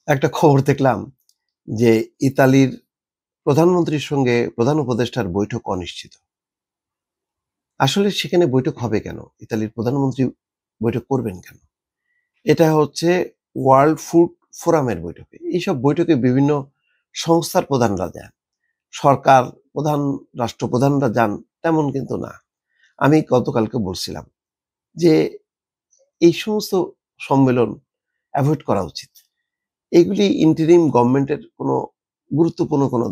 একটা খবর দেখলাম যে ইতালির প্রধানমন্ত্রীর সঙ্গে প্রধান উপদেষ্টার বৈঠক অনিশ্চিত। আসলে সেখানে বৈঠক হবে কেন? ইতালির প্রধানমন্ত্রী বৈঠক করবেন কেন? এটা হচ্ছে ওয়ার্ল্ড ফুড ফোরামের বৈঠকে। এইসব বৈঠকে বিভিন্ন সংস্থার প্রধানরা যান। সরকার প্রধান, রাষ্ট্রপ্রধানরা যান তেমন কিন্তু না। আমি গতকালকে বলছিলাম যে এই সমস্ত সম্মেলন এভয়েড করা উচিত। এগুলি ইন্টারিম গভর্নমেন্টের কোনো গুরুত্বপূর্ণ কোনো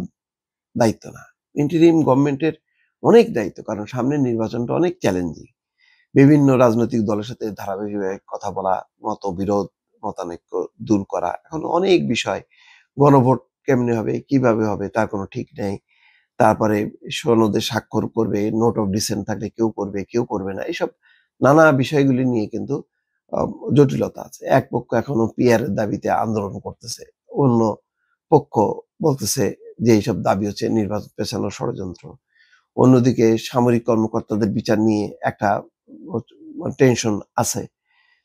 দায়িত্ব না। ইন্টারিম গভর্নমেন্টের অনেক দায়িত্ব, কারণ সামনের নির্বাচনটা অনেক চ্যালেঞ্জিং। বিভিন্ন রাজনৈতিক দলের সাথে ধারাবাহিকভাবে কথা বলা, মতবিরোধ, মতানৈক্য দূর করা, এখন অনেক বিষয়। গণভোট কেমনে হবে, কিভাবে হবে তার কোনো ঠিক নেই। তারপরে সনদে স্বাক্ষর করবে, নোট অফ ডিসেন্ট থাকলে কেউ করবে, কেউ করবে না। এসব নানা বিষয়গুলি নিয়ে কিন্তু জটিলতা আছে। এক পক্ষ এখনো পিয়ারের দাবিতে আন্দোলন করতেছে, অন্য পক্ষ বলতেছে যে এইসব দাবি হচ্ছে নির্বাচন পেছানোর ষড়যন্ত্র। অন্যদিকে সামরিক কর্মকর্তাদের বিচার নিয়ে একটা টেনশন আছে।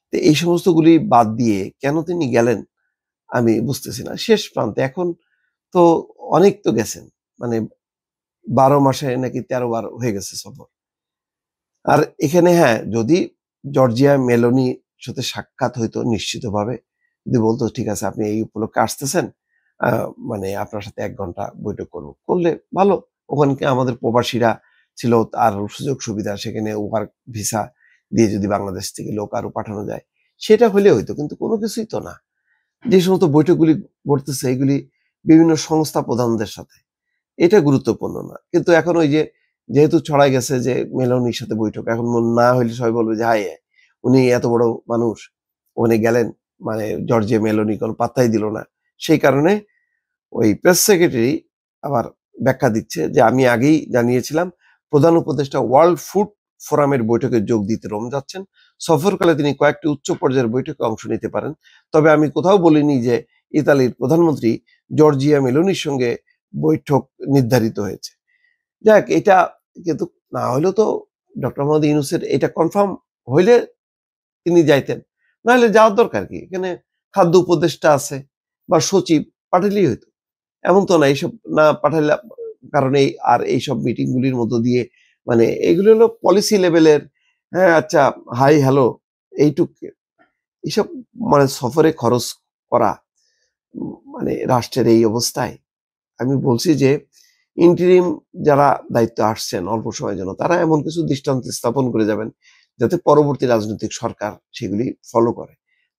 তো এই সমস্তগুলি বাদ দিয়ে কেন তিনি গেলেন আমি বুঝতেছি না। শেষ প্রান্তে এখন তো অনেক তো গেছেন, মানে 12 মাসে নাকি 13 বার হয়ে গেছে সফর। আর এখানে হ্যাঁ, যদি জর্জিয়া মেলোনির সাথে সাক্ষাৎ হইতো নিশ্চিতভাবে, যদি বলতো ঠিক আছে আপনি এই উপলক্ষে আসতেছেন, মানে আপনার সাথে 1 ঘন্টা বৈঠক করবো, করলে ভালো। ওখানকে আমাদের প্রবাসীরা ছিল, আর সুযোগ সুবিধা, সেখানে ওয়ার্ক ভিসা দিয়ে যদি বাংলাদেশ থেকে লোক আরো পাঠানো যায়, সেটা হলে হইতো, কিন্তু কোনো কিছুই তো না। যে সমস্ত বৈঠকগুলি ঘটতেছে এগুলি বিভিন্ন সংস্থা প্রধানদের সাথে, এটা গুরুত্বপূর্ণ না। কিন্তু এখন ওই যে যেহেতু ছড়াই গেছে যে মেলোনির সাথে বৈঠক, এখন না হইলে সবাই বলবে যে হাই উনি এত বড় মানুষ, উনি গেলেন, মানে জর্জিয়া মেলোনি কোনো পাত্তাই দিল না। সেই কারণে ওই প্রেস সেক্রেটারি আবার ব্যাখ্যা দিচ্ছে যে আমি আগেই জানিয়েছিলাম প্রধান উপদেষ্টা ওয়ার্ল্ড ফুড ফোরামের বৈঠকে যোগ দিতে রোম যাচ্ছেন। সফরকালে তিনি কয়েকটি উচ্চ পর্যায়ের বৈঠকে অংশ নিতে পারেন। তবে আমি কোথাও বলিনি যে ইতালির প্রধানমন্ত্রী জর্জিয়া মেলোনির সঙ্গে বৈঠক নির্ধারিত হয়েছে। যাক, এটা কিন্তু না হলেও তো ডক্টর মোহাম্মদ ইউনূসের এটা কনফার্ম হইলে তিনি যাইতেন। না হলে যাওয়ার দরকার কি? এখানে খাদ্য উপদেষ্টা আছে বা সচিব, পাঠালেই হইতো। এমন তো না, এইসব না পাঠালে, কারণ এইসব মিটিং গুলির মধ্য দিয়ে, মানে এগুলো হলো পলিসি লেভেলের। হ্যাঁ আচ্ছা, হাই হ্যালো, এইটুক। এইসব মানে সফরে খরচ করা, মানে রাষ্ট্রের এই অবস্থায় আমি বলছি যে ইন্টারিম যারা দায়িত্ব আসছেন অল্প সময়ের জন্য, তারা এমন কিছু দৃষ্টান্ত স্থাপন করে যাবেন যাতে পরবর্তী রাজনৈতিক সরকার সেগুলি ফলো করে।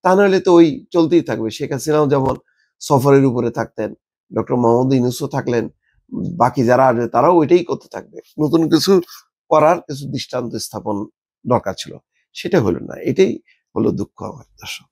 তা নাহলে তো ওই চলতেই থাকবে। শেখ হাসিনাও যেমন সফরের উপরে থাকতেন, ডক্টর মোহাম্মদ ইউনূসও থাকলেন, বাকি যারা আসবে তারাও ওইটাই করতে থাকবে। নতুন কিছু করার কিছু দৃষ্টান্ত স্থাপন দরকার ছিল, সেটা হলো না। এটাই হলো দুঃখ আমার, দর্শক।